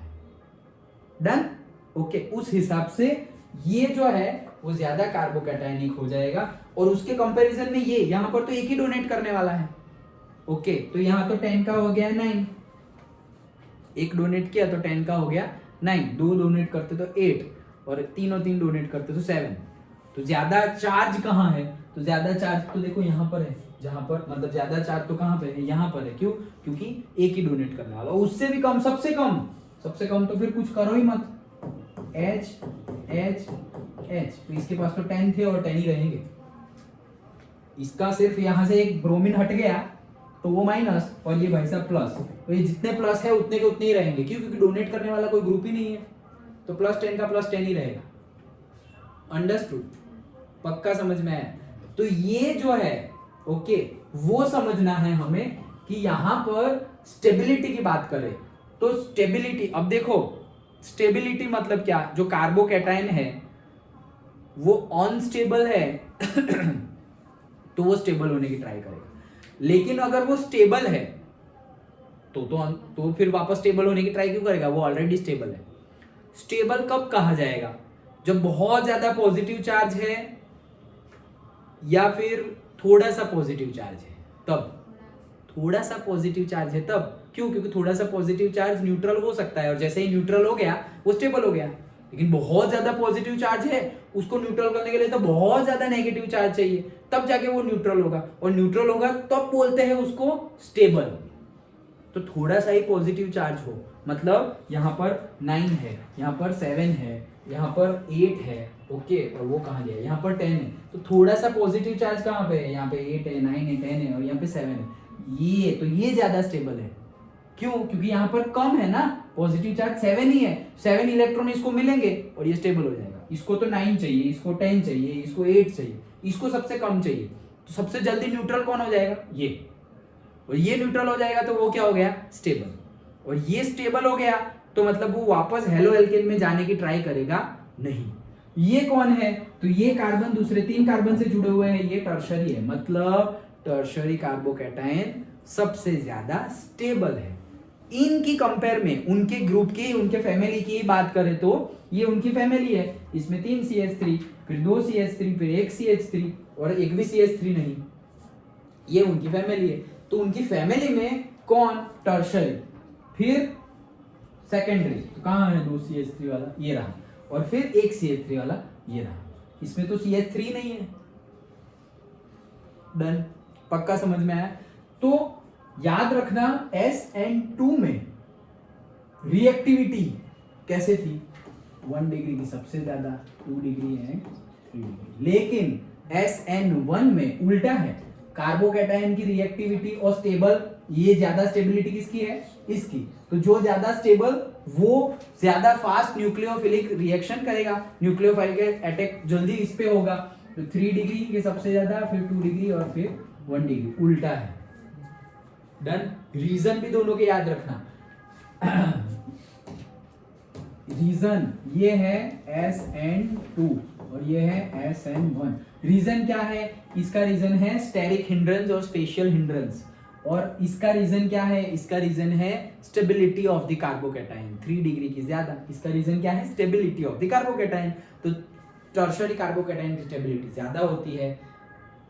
डन? ओके, उस हिसाब से ये जो है वो ज्यादा कार्बोकैटायनिक हो जाएगा। और उसके कंपैरिजन में ये यहां पर तो एक ही डोनेट करने वाला है। ओके, तो यहां तो 10 का हो गया 9, एक डोनेट किया तो 10 का हो गया 9, 2 डोनेट करते तो 8, और तीनों 3 डोनेट करते तो 7। तो ज्यादा चार्ज कहाँ है? तो ज्यादा चार्ज तो देखो यहाँ पर है, जहां पर मतलब ज्यादा चार्ज तो कहाँ पे है? यहाँ पर है। क्यों? क्योंकि एक ही डोनेट करने वाला। उससे भी कम, सबसे कम तो फिर कुछ करो ही मत, H H H। तो इसके पास तो 10 थे और 10 ही रहेंगे। इसका सिर्फ यहां से एक ब्रोमीन हट गया तो वो माइनस, और ये भाई साहब प्लस। तो ये जितने प्लस है उतने के उतने ही रहेंगे। क्यों? क्योंकि डोनेट करने वाला कोई ग्रुप ही नहीं है, तो +10 का +10 ही रहेगा। अंडरस्टूड? पक्का समझ में आया? तो ये जो है ओके, वो समझना है हमें कि यहां पर स्टेबिलिटी की बात करें तो स्टेबिलिटी, अब देखो स्टेबिलिटी मतलब क्या? जो कार्बोकैटायन है वो अनस्टेबल है तो वो स्टेबल होने की ट्राई करेगा। लेकिन अगर वो स्टेबल है तो फिर वापस स्टेबल होने की ट्राई क्यों करेगा? वो ऑलरेडी स्टेबल है। स्टेबल कब कहा जाएगा? जब बहुत ज्यादा पॉजिटिव चार्ज है या फिर थोड़ा सा पॉजिटिव चार्ज है तब, थोड़ा सा पॉजिटिव चार्ज है तब, क्यों? क्योंकि थोड़ा सा पॉजिटिव चार्ज न्यूट्रल हो सकता है और जैसे ही न्यूट्रल हो गया वो स्टेबल हो गया। लेकिन बहुत ज्यादा पॉजिटिव चार्ज है, उसको न्यूट्रल करने के लिए तो बहुत ज्यादा नेगेटिव चार्ज चाहिए, तब जाके वो न्यूट्रल होगा, और न्यूट्रल होगा तब बोलते हैं उसको स्टेबल। तो थोड़ा सा ही पॉजिटिव चार्ज हो, मतलब यहाँ पर 9 है, यहाँ पर 7 है, यहाँ पर 8 है, ओके, और वो कहाँ गया, यहाँ पर 10 है, तो थोड़ा सा पॉजिटिव चार्ज कहाँ पे है, यहाँ पे 8 है, 9 है, 10 है, और यहाँ पे 7 है, ये तो ये ज्यादा स्टेबल है। क्यों? क्योंकि यहाँ पर कम है ना, पॉजिटिव चार्ज 7 ही है, 7 इलेक्ट्रॉन इसको मिलेंगे और ये स्टेबल हो जाएगा। इसको तो 9 चाहिए, इसको 10 चाहिए, इसको 8 चाहिए, इसको सबसे कम चाहिए, तो सबसे जल्दी न्यूट्रल कौन हो जाएगा, ये, और ये न्यूट्रल हो जाएगा तो वो क्या हो गया, स्टेबल, और ये स्टेबल हो गया तो मतलब वो वापस हेलो एल्केन में जाने की ट्राई करेगा नहीं। ये कौन है, तो ये कार्बन दूसरे 3 कार्बन से जुड़े हुए हैं, ये टर्शरी है, मतलब टर्शरी कार्बोकैटायन सबसे ज्यादा स्टेबल है। इनकी कंपेयर में उनके ग्रुप की, उनके फैमिली की बात करें तो ये उनकी फैमिली है, इसमें 3 CH3, फिर 2 CH3, फिर 1 CH3 और एक भी CH3 नहीं, ये उनकी फैमिली है। तो उनकी फैमिली में कौन, टर्शरी, फिर सेकेंडरी, तो कहाँ है 2 CH3 वाला, ये रहा, और फिर 1 CH3 वाला ये रहा, इसमें तो CH3 नहीं है। डन, पक्का समझ में आया? तो याद रखना SN2 में रिएक्टिविटी कैसे थी, 1 डिग्री की सबसे ज्यादा, 2 डिग्री एंड 3 डिग्री, लेकिन SN1 में उल्टा है, कार्बोकैटायन की रिएक्टिविटी और स्टेबल, ये ज्यादा स्टेबिलिटी किसकी है, इसकी, तो जो ज्यादा स्टेबल वो ज्यादा फास्ट न्यूक्लियोफिलिक रिएक्शन करेगा, न्यूक्लियोफाइल का अटैक जल्दी इस पे होगा, तो 3 डिग्री के सबसे ज्यादा, फिर 2 डिग्री और फिर 1 डिग्री, उल्टा है। डन, रीजन भी दोनों के याद रखना। रीजन ये है SN2 और ये है SN1। रीजन क्या है, इसका रीजन है स्टेरिक हिंड्रेंस और स्पेशियल हिंड्रेंस, और इसका रीजन क्या है, इसका रीजन है stability of the carbocation, 3 degree की ज्यादा, इसका रीजन क्या है, स्टेबिलिटी ऑफ द कार्बोकैटायन। तो टर्शरी कार्बोकैटायन की स्टेबिलिटी ज्यादा होती है,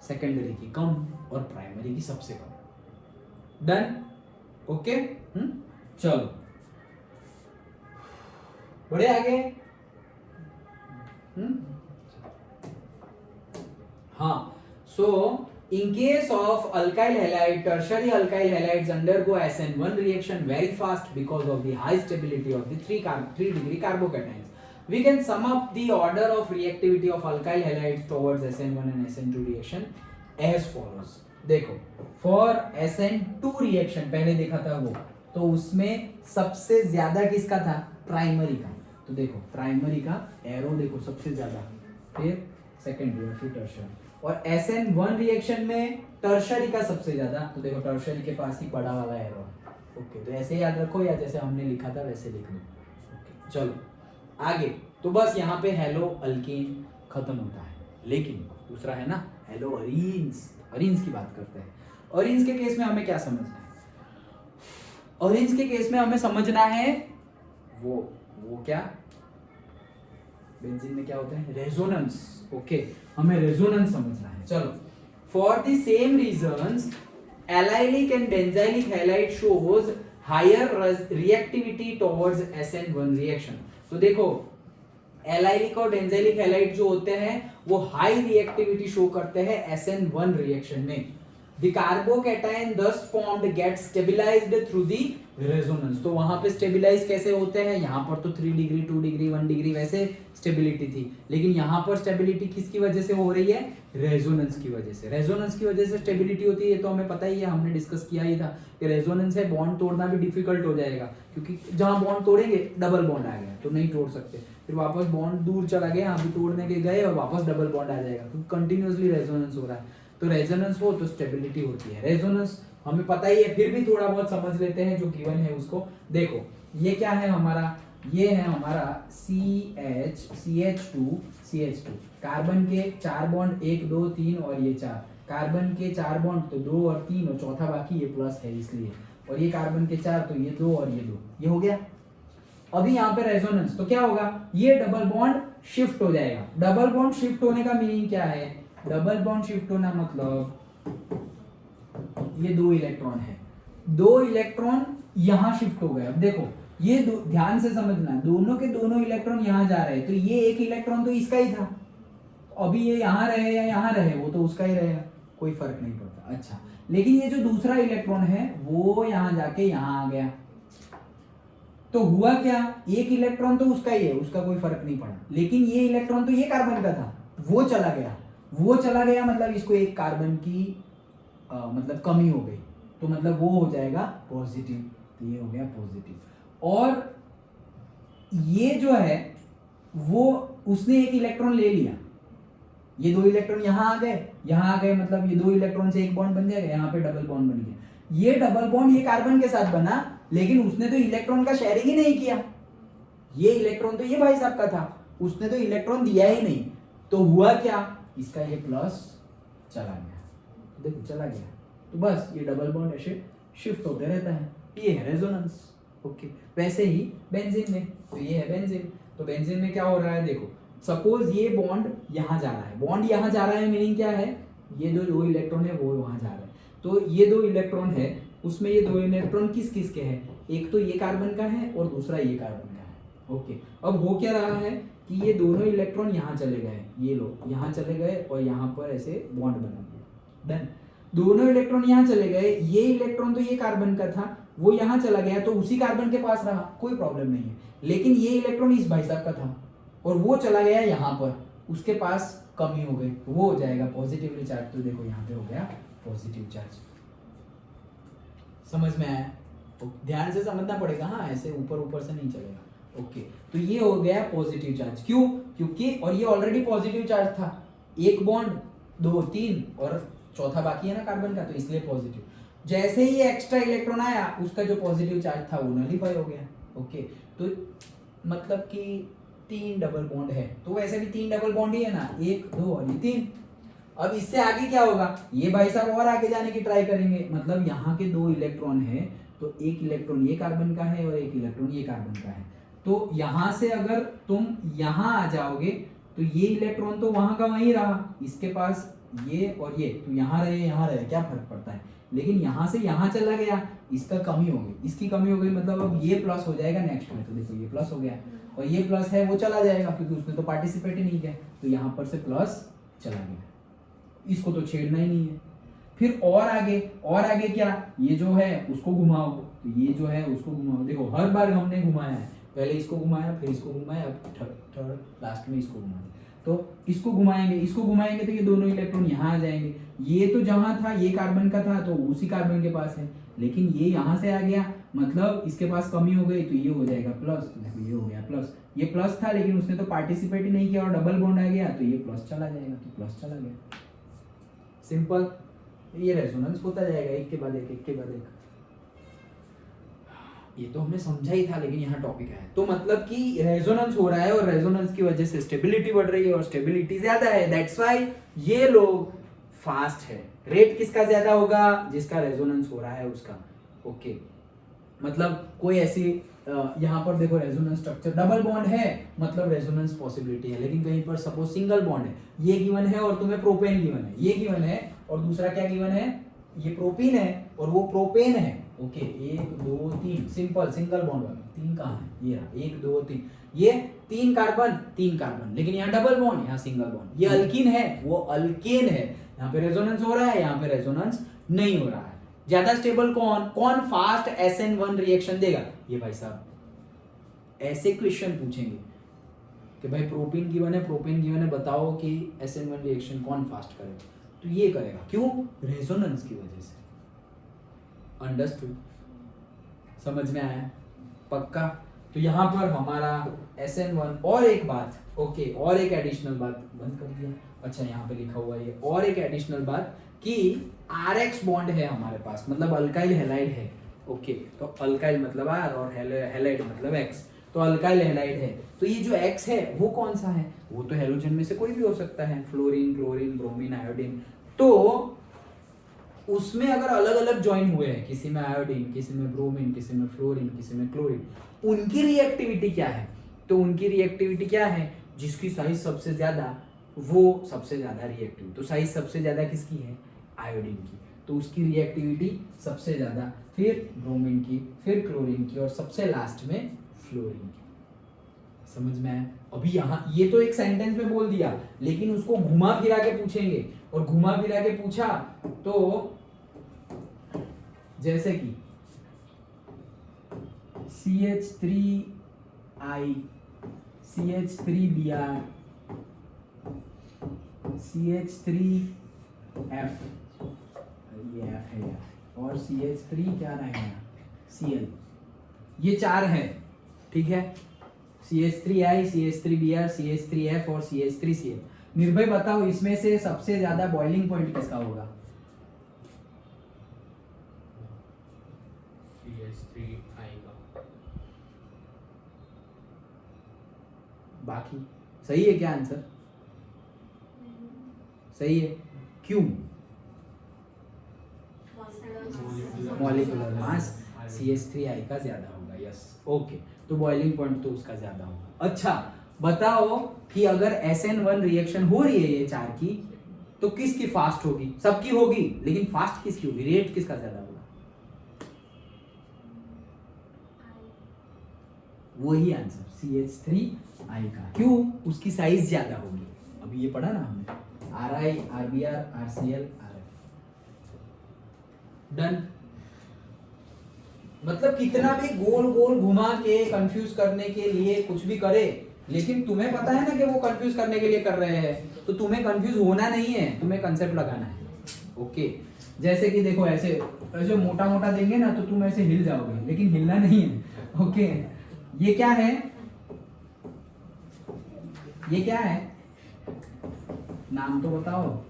सेकेंडरी की कम और प्राइमरी की सबसे कम। डन, ओके, चलो बढ़े आगे। हाँ, सो in case of alkyl halide, tertiary alkyl halides undergo SN1 reaction very fast because of the high stability of the 3 degree carbocations. We can sum up the order of reactivity of alkyl halides towards SN1 and SN2 reaction as follows. देखो, for SN2 reaction पहले देखा था वो, तो उसमें सबसे ज्यादा किसका था, प्राइमरी का, तो देखो प्राइमरी का एरो देखो सबसे ज्यादा, फिर सेकेंडरी और फिर टर्शरी, और SN1 रिएक्शन में टर्शरी का सबसे ज्यादा, तो देखो टर्शरी के पास ही पड़ा वाला एरो। ओके, तो ऐसे याद रखो या जैसे हमने लिखा था वैसे लिख लो। ओके, चलो आगे। तो बस यहाँ पे हेलो अल्कीन खत्म होता है, लेकिन दूसरा है ना हेलो अरीन्स, अरीन्स की बात करते हैं। अरीन्स के केस में हमें क्या समझना है, अरीन्स के केस में हमें समझना है वो क्या, बेंजीन में क्या होता है, रेजोनेंस। ओके, हमें रेजोनेंस समझना है। चलो, for the same reasons allylic and benzylic halide shows higher reactivity towards SN1 reaction. तो देखो एलाइलिक और बेंजाइलिक हैलाइड जो होते हैं वो हाई रिएक्टिविटी शो करते हैं SN1 रिएक्शन में। The carbocation thus formed gets stabilized through the resonance। तो वहां पे स्टेबिलाईज कैसे होते हैं, यहाँ पर तो 3 डिग्री 2 डिग्री 1 डिग्री वैसे स्टेबिलिटी थी, लेकिन यहाँ पर स्टेबिलिटी किसकी वजह से हो रही है, रेजोनेंस की वजह से। रेजोनेंस की वजह से स्टेबिलिटी होती है, तो हमें पता ही है, हमने डिस्कस किया ही था कि रेजोनेंस है, बॉन्ड तोड़ना भी डिफिकल्ट हो जाएगा, क्योंकि जहां बॉन्ड तोड़ेंगे डबल बॉन्ड आ गया तो नहीं तोड़ सकते, फिर वापस बॉन्ड दूर चला गया, अभी तोड़ने के गए और वापस डबल बॉन्ड आ जाएगा, तो कंटिन्यूअसली रेजोनेंस हो रहा है। तो रेजोनेंस हो तो स्टेबिलिटी होती है। रेजोनेंस हमें पता ही है, फिर भी थोड़ा बहुत समझ लेते हैं जो गिवन है उसको। देखो ये क्या है हमारा, ये है हमारा CH2 कार्बन के 4 बॉन्ड 1 2 3 और ये 4, कार्बन के 4 बॉन्ड तो 2 और 3 और चौथा बाकी ये प्लस है इसलिए, और ये कार्बन के 4 तो ये 2 और ये 2, ये हो गया। अभी यहाँ पे रेजोनेंस तो क्या होगा, ये डबल बॉन्ड शिफ्ट हो जाएगा। डबल बॉन्ड शिफ्ट होने का मीनिंग क्या है, डबल बॉन्ड शिफ्ट होना मतलब ये 2 इलेक्ट्रॉन है, 2 इलेक्ट्रॉन यहाँ शिफ्ट हो गए। अब देखो ये ध्यान से समझना, दोनों के दोनों इलेक्ट्रॉन यहाँ जा रहे हैं, तो ये एक इलेक्ट्रॉन तो इसका ही था, अभी ये यहाँ रहे या यहाँ रहे वो तो उसका ही रहेगा, कोई फर्क नहीं पड़ता। अच्छा, लेकिन ये जो दूसरा इलेक्ट्रॉन है वो यहाँ जाके यहाँ आ गया, तो हुआ क्या, एक इलेक्ट्रॉन तो उसका ही है, उसका कोई फर्क नहीं पड़ा, लेकिन ये इलेक्ट्रॉन तो ये कार्बन का था, वो चला गया, वो चला गया मतलब इसको एक कार्बन की मतलब कमी हो गई, तो मतलब वो हो जाएगा पॉजिटिव, तो ये हो गया पॉजिटिव। और ये जो है वो उसने एक इलेक्ट्रॉन ले लिया, ये 2 इलेक्ट्रॉन यहाँ आ गए, मतलब ये 2 इलेक्ट्रॉन से एक बॉन्ड बन जाएगा, यहाँ पे डबल बॉन्ड बन गया। ये डबल बॉन्ड ये कार्बन के साथ बना, लेकिन उसने तो इलेक्ट्रॉन का शेयरिंग ही नहीं किया, ये इलेक्ट्रॉन तो ये भाई साहब का था, उसने तो इलेक्ट्रॉन दिया ही नहीं, तो हुआ क्या, इसका ये प्लस चला गया, देखो चला गया, तो बस ये डबल बॉन्ड ऐसे शिफ्ट होते रहता है, ये है रेजोनेंस। ओके, वैसे ही बेंजीन में, तो ये है बेंजीन, तो बेंजीन में क्या हो रहा है, देखो सपोज ये बॉन्ड यहाँ जा रहा है, बॉन्ड यहाँ जा रहा है मीनिंग क्या है, ये जो 2 इलेक्ट्रॉन है वो वहां जा रहा है, तो ये 2 इलेक्ट्रॉन है, उसमें ये 2 इलेक्ट्रॉन किस किस के हैं, एक तो ये कार्बन का है और दूसरा ये कार्बन का है। ओके, अब हो क्या रहा है कि ये दोनों इलेक्ट्रॉन यहाँ चले गए, ये लोग यहाँ चले गए और यहाँ पर ऐसे बॉन्ड बना दिया, डन। दोनों इलेक्ट्रॉन यहाँ चले गए, ये इलेक्ट्रॉन तो ये कार्बन का था, वो यहाँ चला गया, तो उसी कार्बन के पास रहा, कोई प्रॉब्लम नहीं है, लेकिन ये इलेक्ट्रॉन इस भाई साहब का था और वो चला गया यहाँ पर, उसके पास कमी हो गई, वो हो जाएगा पॉजिटिवली चार्ज, तो देखो यहाँ पे हो गया पॉजिटिव चार्ज। समझ में आया, तो ध्यान से समझना पड़ेगा, हाँ ऐसे ऊपर ऊपर से नहीं चलेगा। ओके, तो ये हो गया पॉजिटिव चार्ज, क्यों, क्योंकि और ये ऑलरेडी पॉजिटिव चार्ज था, एक बॉन्ड 2 3 और चौथा बाकी है ना कार्बन का, तो इसलिए पॉजिटिव। जैसे ही एक्स्ट्रा इलेक्ट्रॉन आया, उसका जो पॉजिटिव चार्ज था वो नलीफाई हो गया। ओके, तो मतलब कि 3 डबल बॉन्ड है, तो वैसे भी 3 डबल बॉन्ड ही है ना, 1 2 और ये 3। अब इससे आगे क्या होगा, ये भाई साहब और आगे जाने की ट्राई करेंगे, मतलब यहाँ के 2 इलेक्ट्रॉन है, तो एक इलेक्ट्रॉन ये कार्बन का है और एक इलेक्ट्रॉन ये कार्बन का है, तो यहाँ से अगर तुम यहाँ आ जाओगे तो ये इलेक्ट्रॉन तो वहां का वहीं रहा, इसके पास ये और ये, तो यहाँ रहे, क्या फर्क पड़ता है, लेकिन यहाँ से यहाँ चला गया, इसका कमी हो गई, इसकी कमी हो गई, मतलब अब ये प्लस हो जाएगा नेक्स्ट में, तो देखो ये प्लस हो गया और ये प्लस है वो चला जाएगा, क्योंकि उसने तो पार्टिसिपेट ही नहीं किया, तो यहाँ पर से प्लस चला गया, इसको तो छेड़ना ही नहीं है। फिर और आगे क्या, ये जो है उसको घुमाओ, तो ये जो है उसको घुमाओ, देखो हर बार हमने घुमाया है, पहले इसको घुमाया फिर इसको घुमाया, अब थर्ड लास्ट में इसको घुमाया, तो इसको घुमाएंगे तो ये दोनों इलेक्ट्रॉन यहाँ आ जाएंगे, ये तो जहां था ये कार्बन का था तो उसी कार्बन के पास है, लेकिन ये यहाँ से आ गया, मतलब इसके पास कमी हो गई, तो ये हो जाएगा प्लस, तो देखो ये हो गया प्लस, ये प्लस था लेकिन उसने तो पार्टिसिपेट ही नहीं किया और डबल बॉन्ड आ गया, तो ये प्लस चला जाएगा, तो प्लस चला गया, सिंपल। ये रेजोनेंस होता जाएगा एक के बाद एक। ये तो हमने समझा ही था, लेकिन यहाँ टॉपिक है, तो मतलब कि रेजोनेंस हो रहा है और रेजोनेंस की वजह से स्टेबिलिटी बढ़ रही है और स्टेबिलिटी ज्यादा है, दैट्स व्हाई ये लोग फास्ट है। रेट किसका ज्यादा होगा, जिसका रेजोनेंस हो रहा है उसका। ओके, मतलब कोई ऐसी यहाँ पर देखो रेजोनेंस स्ट्रक्चर डबल बॉन्ड है, मतलब रेजोनेंस पॉसिबिलिटी है, लेकिन कहीं पर सपोज सिंगल बॉन्ड है, ये गिवन है और तुम्हें प्रोपेन गिवन है, ये गिवन है और दूसरा क्या गिवन है, ये प्रोपीन है और वो प्रोपेन है। ओके, 1 2 3 सिंपल सिंगल बॉन्ड वाला, 3 कहाँ है, ये 1 2 3, ये 3 कार्बन, लेकिन यहाँ डबल बॉन्ड, यहाँ सिंगल बॉन्ड, ये अल्कीन है वो अल्केन है, यहाँ पे रेजोनेंस हो रहा है, यहाँ पे रेजोनेंस नहीं हो रहा है। ज्यादा स्टेबल कौन फास्ट SN1 रिएक्शन देगा, ये भाई साहब ऐसे क्वेश्चन पूछेंगे कि भाई प्रोपीन गिवन है, बताओ कि SN1 रिएक्शन कौन फास्ट करेगा, तो ये करेगा, क्यों, रेजोनेंस की वजह से। अंडरस्टूड, समझ में आया, पक्का। तो यहाँ पर हमारा SN1 और एक बात, ओके, और एक एडिशनल बात बंद कर दिया, अच्छा यहाँ पे लिखा हुआ है और एक एडिशनल बात कि RX बॉन्ड है हमारे पास, मतलब अल्काइल हैलाइड है। ओके, तो अल्काइल मतलब R और हैलाइड मतलब X, तो अल्काइल हैलाइड है, तो ये जो X है वो कौन सा है, वो तो हैलोजन में से कोई भी हो सकता है, फ्लोरीन, क्लोरीन, ब्रोमीन, आयोडीन। तो उसमें अगर अलग अलग ज्वाइन हुए हैं, किसी में आयोडीन, किसी में ब्रोमीन, किसी में फ्लोरीन, किसी में क्लोरीन, उनकी रिएक्टिविटी क्या है, तो उनकी रिएक्टिविटी क्या है, जिसकी साइज सबसे ज्यादा वो सबसे ज्यादा रिएक्टिव। तो साइज सबसे ज्यादा किसकी है? आयोडीन की। तो उसकी रिएक्टिविटी सबसे ज्यादा, फिर ब्रोमीन की, फिर क्लोरीन की, और सबसे लास्ट में फ्लोरीन की। समझ में आया? अभी यहाँ ये तो एक सेंटेंस में बोल दिया, लेकिन उसको घुमा फिरा के पूछेंगे, और घुमा फिरा के पूछा तो जैसे कि CH3I, CH3Br, CH3F, ये F है यार, और CH3 क्या रहेगा? Cl। ये 4 है, ठीक है? CH3I, CH3Br, CH3F और CH3Cl। निर्भय बताओ इसमें से सबसे ज्यादा बॉइलिंग पॉइंट किसका होगा? CH3I का। बाकी सही है क्या आंसर? सही है। क्यों? मॉलिक्यूलर मास CH3I का ज्यादा होगा। Yes, okay. तो बॉइलिंग पॉइंट तो उसका ज्यादा होगा। अच्छा बताओ कि अगर SN1 रिएक्शन हो रही है ये 4 की, तो किसकी फास्ट होगी? सबकी होगी, लेकिन फास्ट किसकी होगी? रेट किसका ज्यादा होगा? वही आंसर, CH3I का। क्यों? उसकी साइज ज्यादा होगी। अभी ये पढ़ा ना हमने, RI, RBr, RCl, RF। Done. मतलब कितना भी गोल गोल घुमा के कंफ्यूज करने के लिए कुछ भी करे, लेकिन तुम्हें पता है ना कि वो कंफ्यूज करने के लिए कर रहे हैं, तो तुम्हें कंफ्यूज होना नहीं है, तुम्हें कंसेप्ट लगाना है। ओके, जैसे कि देखो ऐसे ऐसे मोटा मोटा देंगे ना तो तुम ऐसे हिल जाओगे, लेकिन हिलना नहीं है। ओके, ये क्या है? ये क्या है? नाम तो बताओ।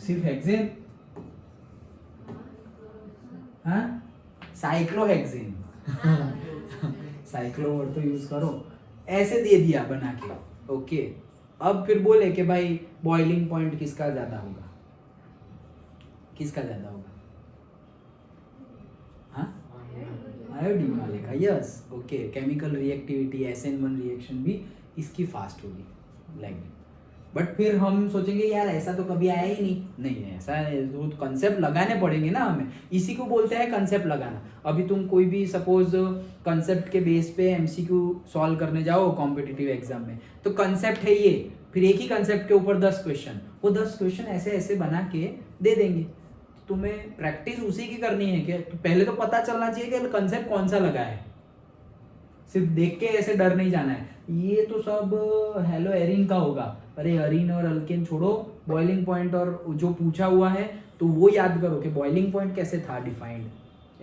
सिर्फ हेक्सेन? हाँ, साइक्लोहेक्सेन। साइक्लो वर्ड तो यूज करो। ऐसे दे दिया बना के। ओके, अब फिर बोले कि भाई बॉइलिंग पॉइंट किसका ज्यादा होगा? किसका ज्यादा होगा? हाँ, आयोडीन वाले का। Yes, okay. Chemical reactivity SN1 reaction भी इसकी फास्ट होगी, लाइक। बट फिर हम सोचेंगे यार ऐसा तो कभी आया ही नहीं है, ऐसा वो कंसेप्ट लगाने पड़ेंगे ना हमें। इसी को बोलते हैं कंसेप्ट लगाना। अभी तुम कोई भी सपोज कंसेप्ट के बेस पे MCQ सॉल्व करने जाओ कॉम्पिटिटिव एग्जाम में, तो कंसेप्ट है ये, फिर एक ही कंसेप्ट के ऊपर 10 क्वेश्चन, वो 10 क्वेश्चन ऐसे ऐसे बना के दे देंगे। तुम्हें प्रैक्टिस उसी की करनी है कि तो पहले तो पता चलना चाहिए कि कंसेप्ट कौन सा लगा है। सिर्फ देख के ऐसे डर नहीं जाना है, ये तो सब हेलो एरिन का होगा। अरे एरिन और अल्केन छोड़ो, बॉइलिंग पॉइंट और जो पूछा हुआ है तो वो याद करो कि बॉइलिंग पॉइंट कैसे था डिफाइंड,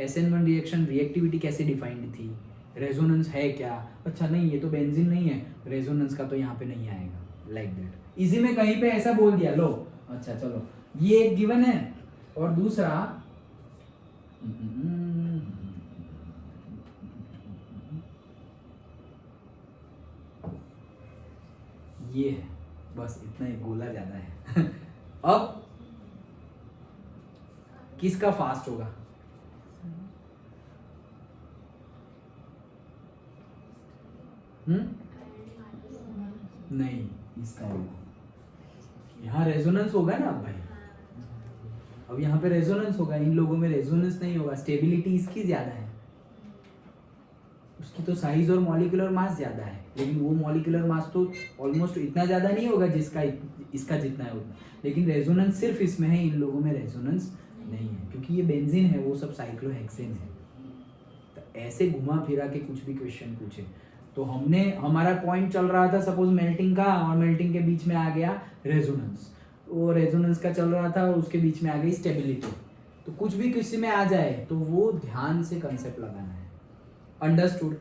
SN1 रिएक्शन रिएक्टिविटी कैसे डिफाइंड थी, रेजोनेंस है क्या? अच्छा नहीं, ये तो बेंजीन नहीं है, रेजोनेंस का तो यहाँ पे नहीं आएगा, लाइक दैट। इजी में कहीं पे ऐसा बोल दिया, लो अच्छा चलो ये एक गिवन है। और दूसरा ये है, बस इतना ही बोला ज्यादा है। अब किसका फास्ट होगा? नहीं, इसका होगा। यहाँ रेजोनेंस होगा ना अब भाई, अब यहाँ पे रेजोनेंस होगा, इन लोगों में रेजोनेंस नहीं होगा। स्टेबिलिटी इसकी ज्यादा है, उसकी तो साइज और मॉलिक्यूलर मास ज्यादा है, लेकिन वो मॉलिक्यूलर मास तो ऑलमोस्ट इतना ज्यादा नहीं होगा जिसका इसका जितना है उतना। लेकिन रेजोनेंस सिर्फ इसमें है, इन लोगों में रेजोनेंस नहीं है, क्योंकि ये बेंजीन है, वो सब साइक्लोहेक्सेन है। तो ऐसे घुमा फिरा के कुछ भी क्वेश्चन पूछे तो हमने, हमारा पॉइंट चल रहा था सपोज मेल्टिंग का, और मेल्टिंग के बीच में आ गया रेजोनेंस, वो रेजोनेंस का चल रहा था और उसके बीच में आ गई स्टेबिलिटी। तो कुछ भी किसी में आ जाए तो वो ध्यान से कंसेप्ट लगाना है। अंडरस्टूड?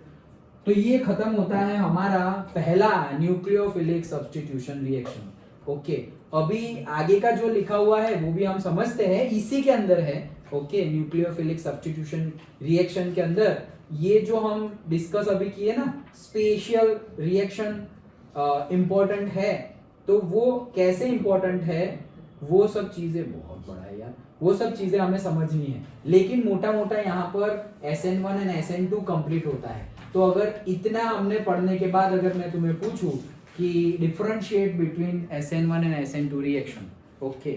तो ये खत्म होता है हमारा पहला न्यूक्लियोफिलिक सब्स्टिट्यूशन रिएक्शन। ओके, अभी आगे का जो लिखा हुआ है वो भी हम समझते हैं, इसी के अंदर है। ओके, न्यूक्लियोफिलिक सब्स्टिट्यूशन रिएक्शन के अंदर ये जो हम डिस्कस अभी किए ना, स्पेशल रिएक्शन इंपॉर्टेंट है। तो वो कैसे इंपॉर्टेंट है वो सब चीजें बहुत बड़ा है यार, वो सब चीजें हमें समझनी है, लेकिन मोटा मोटा यहाँ पर SN1 एंड SN2 कंप्लीट होता है। तो अगर इतना हमने पढ़ने के बाद अगर मैं तुम्हें पूछूं कि differentiate between SN1 and SN2 reaction, okay,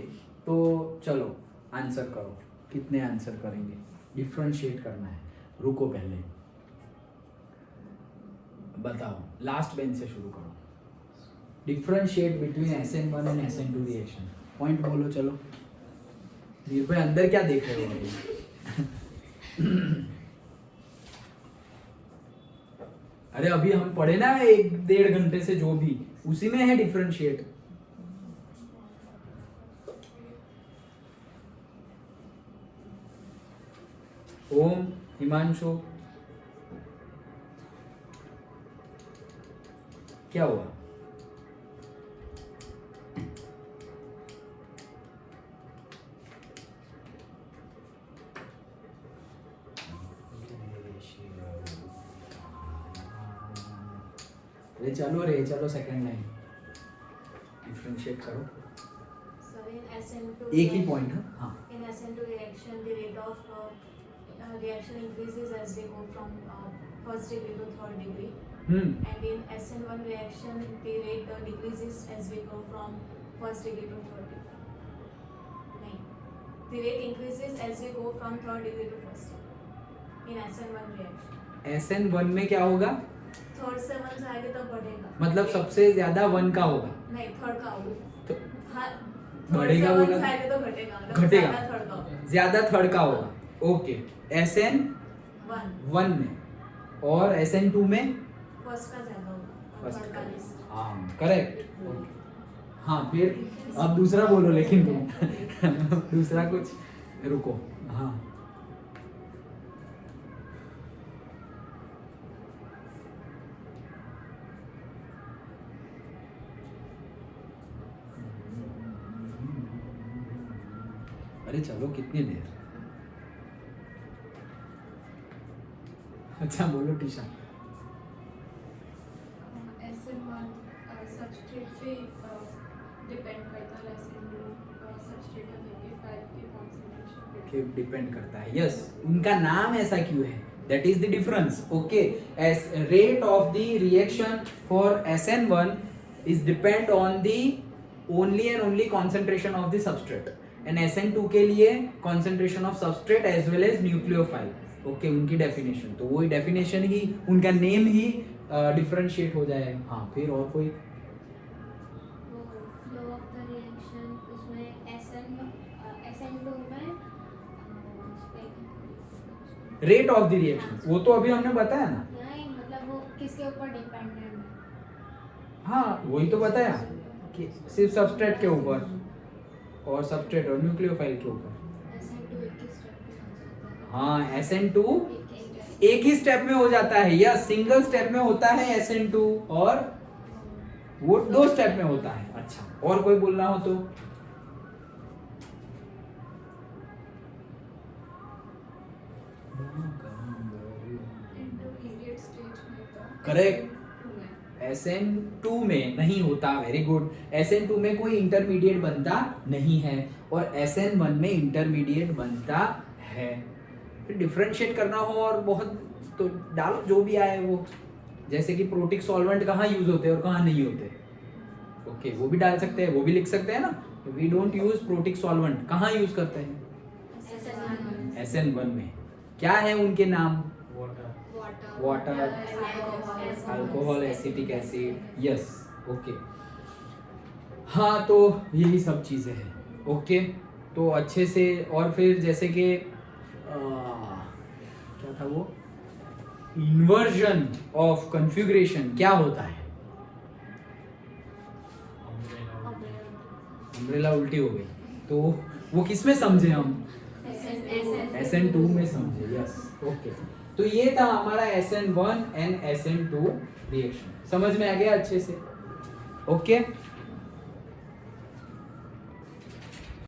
तो चलो आंसर करो, कितने आंसर करेंगे? डिफरेंशिएट करना है, रुको पहले बताओ, लास्ट बेंच से शुरू करो। Differentiate between SN1 and SN2 reaction, point बोलो चलो। निर्भय अंदर क्या देख रहे हो अभी? अरे अभी हम पढ़े ना 1-1.5 घंटे से, जो भी उसी में है डिफरेंशिएट। ओम, हिमांशु, क्या हुआ? रे चलो सेकंड लाइन डिफरेंशिएट करो। So in SN2 एक ही पॉइंट है, हाँ। In SN2 reaction, the rate of reaction increases as we go from first degree to third degree. And in SN1 reaction, the rate decreases as we go from first degree to third degree. नहीं, the rate increases as we go from third degree to first degree. In SN1 reaction. SN1 में क्या होगा? Third से 1 जाएगा तो बढ़ेगा। मतलब सबसे ज्यादा 1 का होगा? नहीं, थर्ड का होगा। तो हाँ, बढ़ेगा बोला? बोला? जाएगा तो घटेगा। घटेगा। ज़्यादा थर्ड का होगा। ज्यादा थर्ड का होगा, ओके। SN1 में और SN2 में फर्स्ट का ज्यादा होगा। फर्स्ट थर्ड का, का लेस। हाँ करेक्ट, ओके। हाँ फिर अब दूसरा बोलो, लेकिन तुम दूसरा कुछ, रुको, हाँ। अरे चलो, कितनी देर? अच्छा बोलो टीशा। SN1 सबस्ट्रेट पे डिपेंड करता है, SN2 सबस्ट्रेट के फाइल की कॉन्सेंट्रेशन पे डिपेंड करता है, यस। उनका नाम ऐसा क्यों है? That is the difference, okay. As rate of the reaction for SN1 is depend on the only and only concentration of the substrate, and SN2 के लिए concentration of substrate as well as nucleophile, okay. उनकी definition, तो वही definition ही, उनका name ही differentiate हो जाएगा। हाँ फिर और कोई? फ्लो ऑफ द रिएक्शन, उसमें SN2 में रेट ऑफ द रिएक्शन, वो तो अभी हमने बताया ना। नहीं, मतलब वो किसके ऊपर डिपेंडेंट है? हाँ वही तो बताया कि सिर्फ सबस्ट्रेट के ऊपर, और सबस्ट्रेट और न्यूक्लियोफाइल के ऊपर। SN2 एक ही स्टेप पे हो जाता है। हाँ SN2 एक ही एक ही स्टेप में हो जाता है, या सिंगल स्टेप में होता है SN2, और वो 2 स्टेप में होता है। अच्छा, और कोई बोलना हो तो? इंटरमीडिएट स्टेज में था। करेक्ट, SN2 में नहीं होता, वेरी गुड। SN2 में कोई इंटरमीडिएट बनता नहीं है, और SN1 में इंटरमीडिएट बनता है। फिर डिफरेंशिएट करना हो और बहुत, तो डालो जो भी आए वो, जैसे कि प्रोटिक सॉल्वेंट कहाँ यूज होते हैं और कहाँ नहीं होते, ओके, वो भी डाल सकते हैं, वो भी लिख सकते हैं ना। We don't use protic solvent, कहाँ यूज करते हैं? SN1 में। क्या है उनके नाम? Water, alcohol, acetic acid, yes, okay. हाँ तो यही सब चीज़ें हैं, ओके। तो अच्छे से, और फिर जैसे कि क्या था वो, इन्वर्जन ऑफ कॉन्फ़िगरेशन क्या होता है? अम्ब्रेला उल्टी हो गई, तो वो किस में समझे हम? SN2 में समझे, यस, ओके। तो ये था हमारा SN1 एंड SN2 रिएक्शन, समझ में आ गया अच्छे से, ओके।